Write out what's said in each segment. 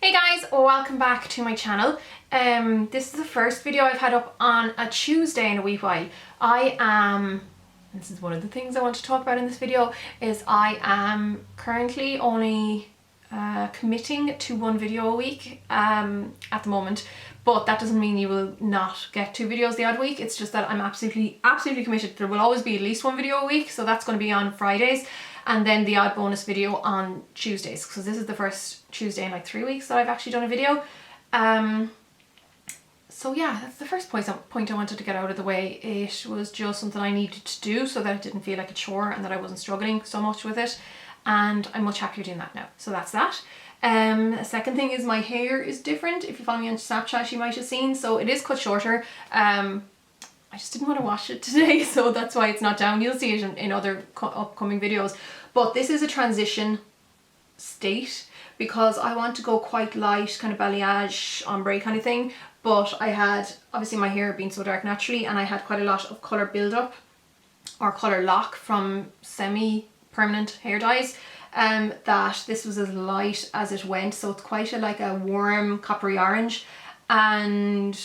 Hey guys, welcome back to my channel. This is the first video I've had up on a Tuesday in a wee while. This is one of the things I want to talk about in this video, is I am currently only committing to one video a week at the moment, but that doesn't mean you will not get 2 videos the odd week. It's just that I'm absolutely committed. There will always be at least 1 video a week, so that's going to be on Fridays, and then the odd bonus video on Tuesdays, because this is the first Tuesday in like 3 weeks that I've actually done a video. So yeah, that's the first point I wanted to get out of the way. It was just something I needed to do so that it didn't feel like a chore and that I wasn't struggling so much with it, and I'm much happier doing that now. So that's that. A second thing is my hair is different. If you follow me on Snapchat you might have seen, so it is cut shorter. I just didn't want to wash it today, so that's why it's not down. You'll see it in other upcoming videos, but this is a transition state because I want to go quite light, kind of balayage, ombre kind of thing. But I had, obviously my hair being so dark naturally, and I had quite a lot of colour build up or colour lock from semi-permanent hair dyes, that this was as light as it went, so it's quite like a warm coppery orange. And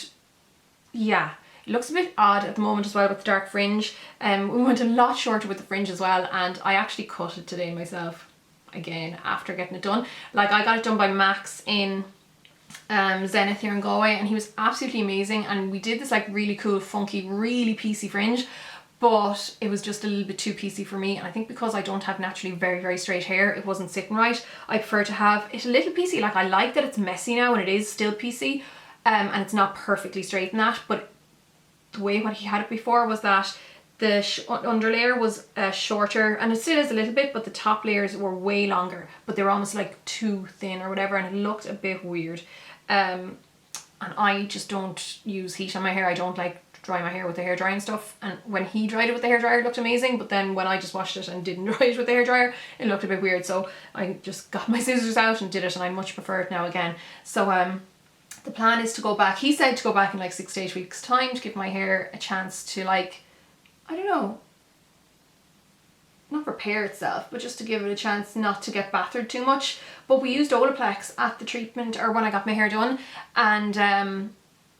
yeah, it looks a bit odd at the moment as well with the dark fringe. We went a lot shorter with the fringe as well, and I actually cut it today myself again after getting it done. Like, I got it done by Max in Zenith here in Galway, and he was absolutely amazing, and we did this like really cool, funky, really piecey fringe, but it was just a little bit too piecey for me. And I think because I don't have naturally very straight hair, it wasn't sitting right. I prefer to have it a little piecey. Like, I like that it's messy now and it is still piecey, and it's not perfectly straight in that, but the way what he had it before was that the underlayer was shorter, and it still is a little bit, but the top layers were way longer, but they were almost like too thin or whatever, and it looked a bit weird. And I just don't use heat on my hair. I don't like dry my hair with the hairdryer and stuff, and when he dried it with the hairdryer it looked amazing, but then when I just washed it and didn't dry it with the hairdryer it looked a bit weird, so I just got my scissors out and did it, and I much prefer it now again. So the plan is to go back. He said to go back in like 6 to 8 weeks time to give my hair a chance to, like, I don't know, not repair itself, but just to give it a chance not to get battered too much. But we used Olaplex at the treatment, or when I got my hair done, and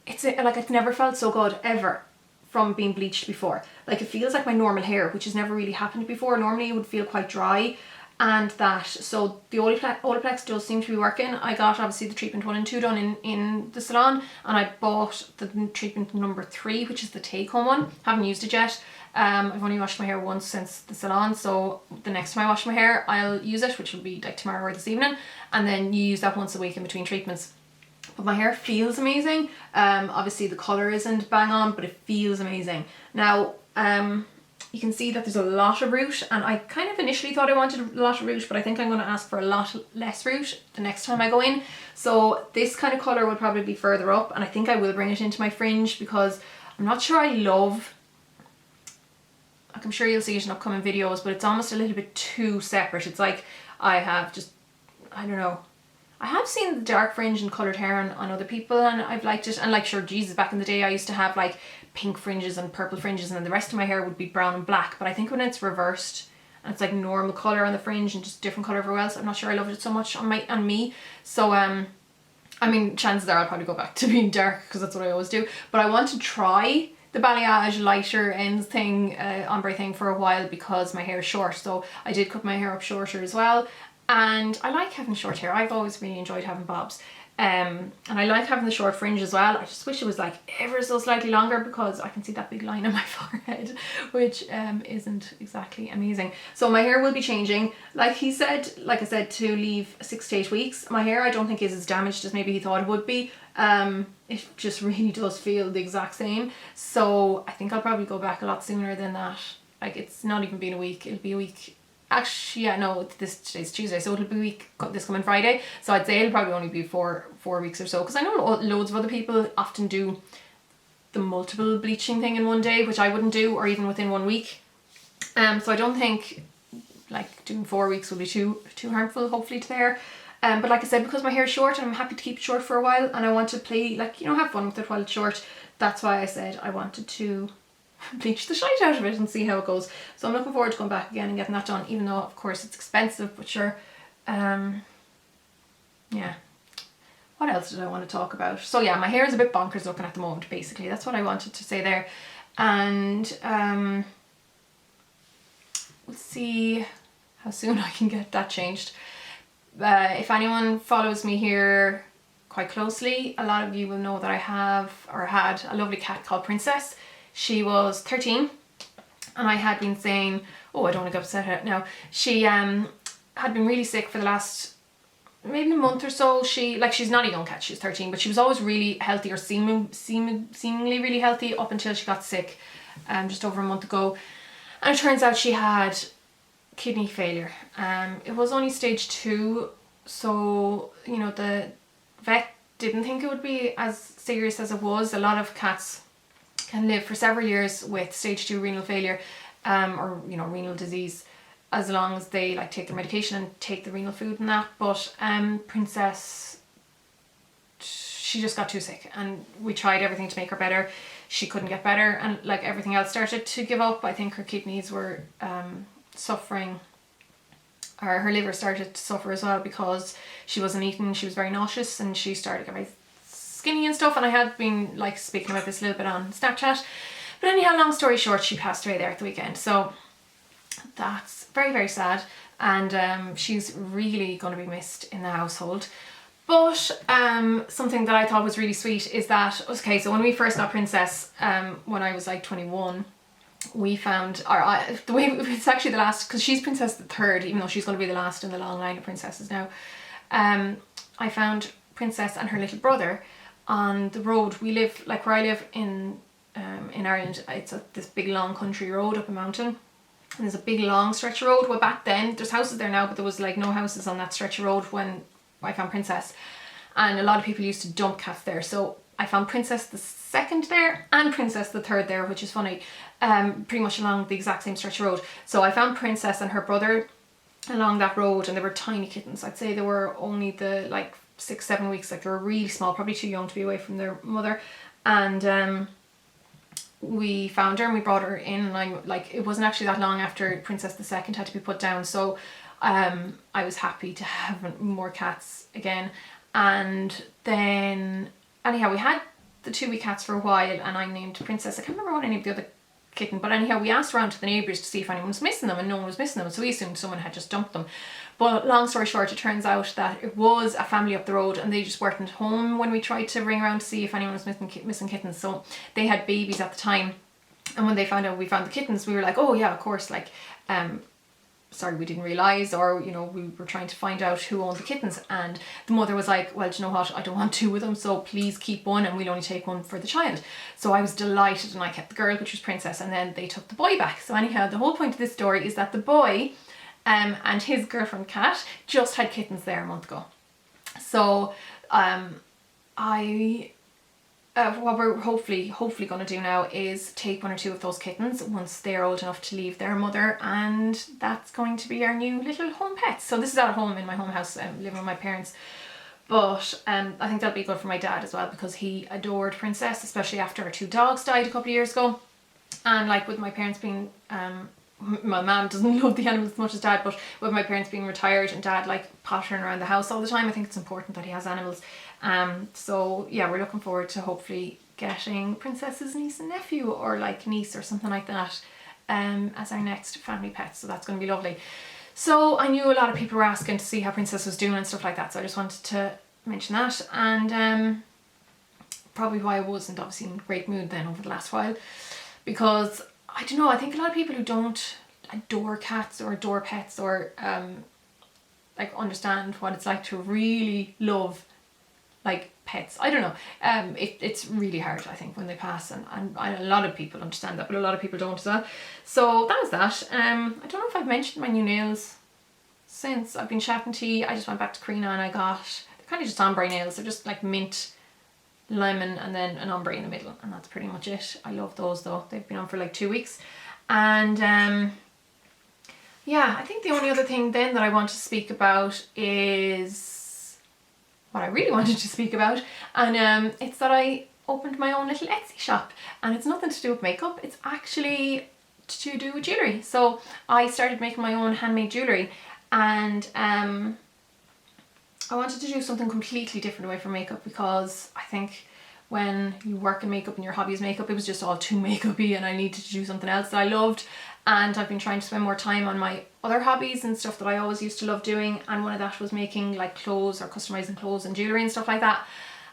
it's like, it's never felt so good ever from being bleached before. Like, it feels like my normal hair, which has never really happened before. Normally it would feel quite dry, and that, so the Olaplex does seem to be working. I got obviously the treatment 1 and 2 done in the salon, and I bought the treatment number 3, which is the take home one. Haven't used it yet. I've only washed my hair once since the salon, so the next time I wash my hair I'll use it, which will be like tomorrow or this evening, and then you use that once a week in between treatments. But my hair feels amazing. Obviously the colour isn't bang on, but it feels amazing. Now you can see that there's a lot of root, and I kind of initially thought I wanted a lot of root, but I think I'm going to ask for a lot less root the next time I go in. So this kind of colour will probably be further up, and I think I will bring it into my fringe, because I'm not sure I love, like, I'm sure you'll see it in upcoming videos, but it's almost a little bit too separate. It's like I have just, I don't know, I have seen the dark fringe and coloured hair on other people, and I've liked it. And like, sure, Jesus, back in the day I used to have like pink fringes and purple fringes, and then the rest of my hair would be brown and black. But I think when it's reversed and it's like normal colour on the fringe and just different colour everywhere else, I'm not sure I loved it so much on me. So I mean, chances are I'll probably go back to being dark, because that's what I always do. But I want to try the balayage lighter ends thing, ombre thing, for a while, because my hair is short. So I did cut my hair up shorter as well, and I like having short hair. I've always really enjoyed having bobs, and I like having the short fringe as well. I just wish it was like ever so slightly longer, because I can see that big line on my forehead, which isn't exactly amazing. So my hair will be changing. Like I said, to leave 6 to 8 weeks. My hair I don't think is as damaged as maybe he thought it would be. It just really does feel the exact same. So I think I'll probably go back a lot sooner than that. Like, it's not even been a week. It'll be a week. Actually, yeah, no, today's Tuesday, so it'll be a week this coming Friday. So I'd say it'll probably only be four weeks or so, because I know loads of other people often do the multiple bleaching thing in one day, which I wouldn't do, or even within 1 week. So I don't think like doing 4 weeks will be too harmful, hopefully, to the hair. But like I said, because my hair is short and I'm happy to keep it short for a while, and I want to play, like, you know, have fun with it while it's short, that's why I said I wanted to bleach the shite out of it and see how it goes. So I'm looking forward to going back again and getting that done, even though of course it's expensive, but sure, yeah, what else did I want to talk about? So yeah, my hair is a bit bonkers looking at the moment, basically. That's what I wanted to say there. And we'll see how soon I can get that changed. If anyone follows me here quite closely, a lot of you will know that I have, or had, a lovely cat called Princess. She was 13, and I had been saying, oh, I don't want to get upset now. She had been really sick for the last maybe a month or so. She's not a young cat, she's 13, but she was always really healthy, or seemingly really healthy, up until she got sick just over a month ago. And it turns out she had kidney failure. It was only stage 2, so you know, the vet didn't think it would be as serious as it was. A lot of cats can live for several years with stage 2 renal failure, or you know, renal disease, as long as they like take their medication and take the renal food and that. But Princess, she just got too sick, and we tried everything to make her better. She couldn't get better, and like everything else started to give up. I think her kidneys were suffering, or her liver started to suffer as well, because she wasn't eating. She was very nauseous, and she started getting very skinny and stuff. And I had been like speaking about this a little bit on Snapchat. But anyhow, long story short, she passed away there at the weekend. So that's very, very sad, and she's really going to be missed in the household. But something that I thought was really sweet is that, okay, so when we first got Princess, when I was like 21, we found, it's actually the last, because she's Princess the third, even though she's going to be the last in the long line of princesses now. I found Princess and her little brother on the road. We live, like where I live in Ireland, it's this big long country road up a mountain. And there's a big long stretch of road. Well, back then, there's houses there now, but there was like no houses on that stretch of road when I found Princess. And a lot of people used to dump cats there. So I found Princess the second there and Princess the third there, which is funny, pretty much along the exact same stretch of road. So I found Princess and her brother along that road, and they were tiny kittens. I'd say they were only the like 6-7 weeks, like they were really small, probably too young to be away from their mother. And we found her and we brought her in, and it wasn't actually that long after Princess the second had to be put down. So I was happy to have more cats again. And then anyhow, we had the 2 wee cats for a while, and I named Princess, I can't remember what I named the other kitten, but anyhow, we asked around to the neighbours to see if anyone was missing them, and no one was missing them, so we assumed someone had just dumped them. But long story short, it turns out that it was a family up the road, and they just weren't at home when we tried to ring around to see if anyone was missing kittens. So they had babies at the time, and when they found out we found the kittens, we were like, oh yeah, of course, like sorry, we didn't realise, or you know, we were trying to find out who owned the kittens. And the mother was like, well, do you know what, I don't want 2 of them, so please keep one, and we'll only take one for the child. So I was delighted, and I kept the girl, which was Princess, and then they took the boy back. So anyhow, the whole point of this story is that the boy and his girlfriend Kat just had kittens there a month ago. So what we're hopefully going to do now is take 1 or 2 of those kittens once they're old enough to leave their mother, and that's going to be our new little home pets. So this is at home in my home house, living with my parents. But I think that'll be good for my dad as well, because he adored Princess, especially after our 2 dogs died a couple of years ago. And like with my parents being my mum doesn't love the animals as much as dad, but with my parents being retired and dad like pottering around the house all the time, I think it's important that he has animals. So yeah, we're looking forward to hopefully getting Princess's niece and nephew, or like niece or something like that, as our next family pet. So that's going to be lovely. So I knew a lot of people were asking to see how Princess was doing and stuff like that, so I just wanted to mention that. And probably why I wasn't obviously in great mood then over the last while, because I don't know, I think a lot of people who don't adore cats or adore pets, or like understand what it's like to really love like pets, I don't know, it's really hard, I think, when they pass, and a lot of people understand that, but a lot of people don't as well. So that was that. I don't know if I've mentioned my new nails since I've been chatting to you. I just went back to Carina and I got, they're kind of just ombre nails, they're just like mint, lemon, and then an ombre in the middle, and that's pretty much it. I love those though, they've been on for like 2 weeks. And yeah, I think the only other thing then that I want to speak about is what I really wanted to speak about, and it's that I opened my own little Etsy shop, and it's nothing to do with makeup, it's actually to do with jewellery. So I started making my own handmade jewellery, and I wanted to do something completely different away from makeup, because I think when you work in makeup and your hobby is makeup, it was just all too makeupy, and I needed to do something else that I loved. And I've been trying to spend more time on my other hobbies and stuff that I always used to love doing, and one of that was making like clothes or customizing clothes and jewellery and stuff like that.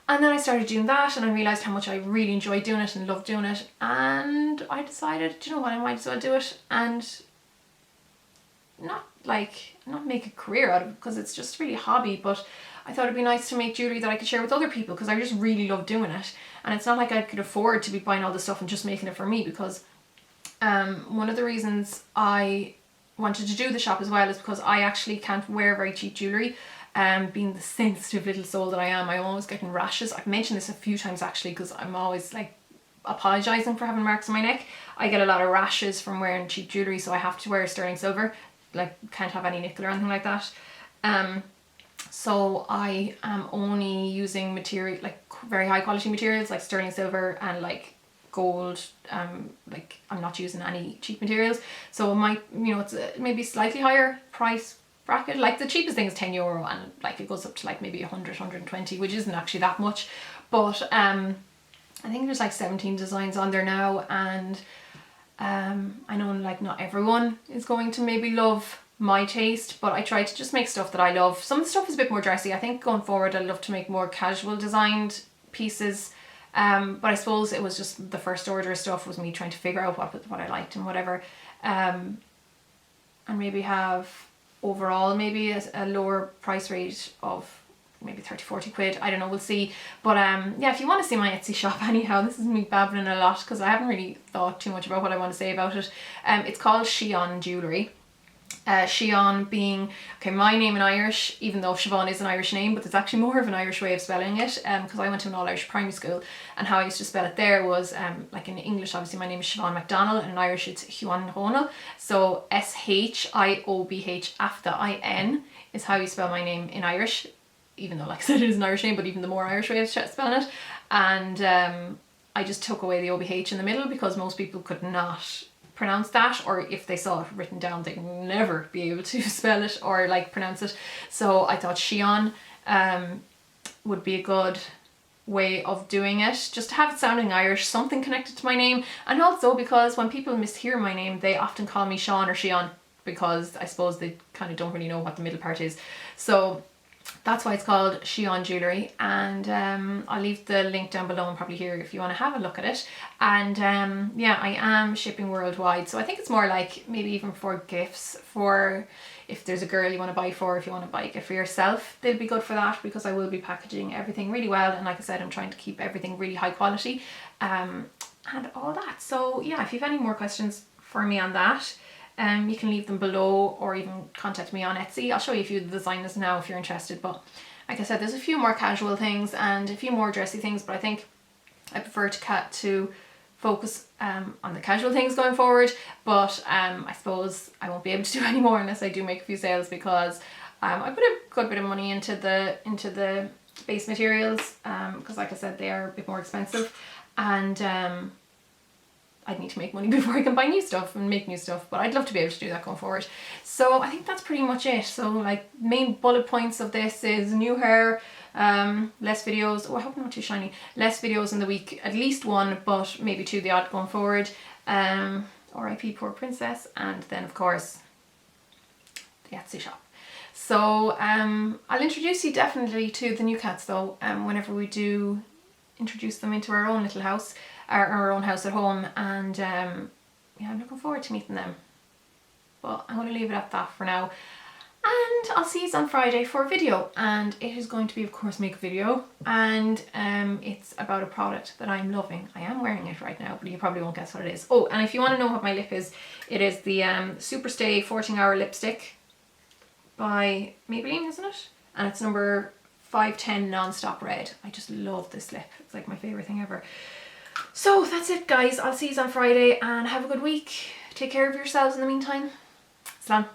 And then I started doing that, and I realised how much I really enjoyed doing it and loved doing it, and I decided, do you know what, I might as well do it, and not make a career out of it, because it's just really a hobby, but I thought it'd be nice to make jewellery that I could share with other people, because I just really love doing it. And it's not like I could afford to be buying all this stuff and just making it for me, because one of the reasons I wanted to do the shop as well is because I actually can't wear very cheap jewellery. Being the sensitive little soul that I am, I'm always getting rashes. I've mentioned this a few times actually, because I'm always like apologising for having marks on my neck. I get a lot of rashes from wearing cheap jewellery, so I have to wear sterling silver. Like, can't have any nickel or anything like that. So I am only using material, like very high quality materials like sterling silver and like gold. Like, I'm not using any cheap materials, so it might, you know, it's maybe slightly higher price bracket. Like, the cheapest thing is €10, and like it goes up to like maybe 100, 120, which isn't actually that much. But I think there's like 17 designs on there now, and I know like not everyone is going to maybe love my taste, but I try to just make stuff that I love. Some of the stuff is a bit more dressy. I think going forward I'd love to make more casual designed pieces, but I suppose it was just the first order of stuff was me trying to figure out what I liked and whatever, and maybe have overall maybe a lower price rate of maybe 30-40 quid, I don't know, we'll see. But yeah, if you want to see my Etsy shop anyhow, this is me babbling a lot because I haven't really thought too much about what I want to say about it. It's called Siobhán Jewellery. Siobhán being, okay, my name in Irish, even though Siobhán is an Irish name, but there's actually more of an Irish way of spelling it, because I went to an all-Irish primary school, and how I used to spell it there was, like in English obviously my name is Siobhán McDonnell, and in Irish it's Siobhán McDonnell, so S-H-I-O-B-H after I-N is how you spell my name in Irish, even though like I said it is an Irish name, but even the more Irish way of spelling it. And I just took away the OBH in the middle because most people could not pronounce that, or if they saw it written down they'd never be able to spell it or like pronounce it. So I thought Siobhán would be a good way of doing it, just to have it sounding Irish, something connected to my name, and also because when people mishear my name they often call me Sean or Siobhán, because I suppose they kind of don't really know what the middle part is. So that's why it's called Siobhán Jewellery, and I'll leave the link down below and probably here if you want to have a look at it. And yeah, I am shipping worldwide, so I think it's more like maybe even for gifts, for if there's a girl you want to buy for, if you want to buy a gift for yourself, they'll be good for that, because I will be packaging everything really well, and like I said, I'm trying to keep everything really high quality and all that. So yeah, if you have any more questions for me on that, you can leave them below, or even contact me on Etsy. I'll show you a few of the designs now if you're interested, but like I said, there's a few more casual things and a few more dressy things, but I think I prefer to focus on the casual things going forward. But I suppose I won't be able to do any more unless I do make a few sales, because I put a good bit of money into the base materials, because like I said, they are a bit more expensive, and I'd need to make money before I can buy new stuff and make new stuff, but I'd love to be able to do that going forward. So I think that's pretty much it. So like main bullet points of this is new hair, less videos, oh I hope I'm not too shiny, less videos in the week, at least one, but maybe two the odd going forward, RIP poor princess, and then of course the Etsy shop. So I'll introduce you definitely to the new cats though, whenever we do introduce them into our own little house, our own house at home, and yeah, I'm looking forward to meeting them. But I'm going to leave it at that for now, and I'll see you on Friday for a video, and it is going to be of course makeup video, and it's about a product that I'm loving. I am wearing it right now, but you probably won't guess what it is. Oh, and if you want to know what my lip is, it is the Superstay 14-Hour Lipstick by Maybelline, isn't it? And it's number 510 Non-Stop Red. I just love this lip. It's like my favourite thing ever. So that's it guys, I'll see you on Friday, and have a good week. Take care of yourselves in the meantime. Slán.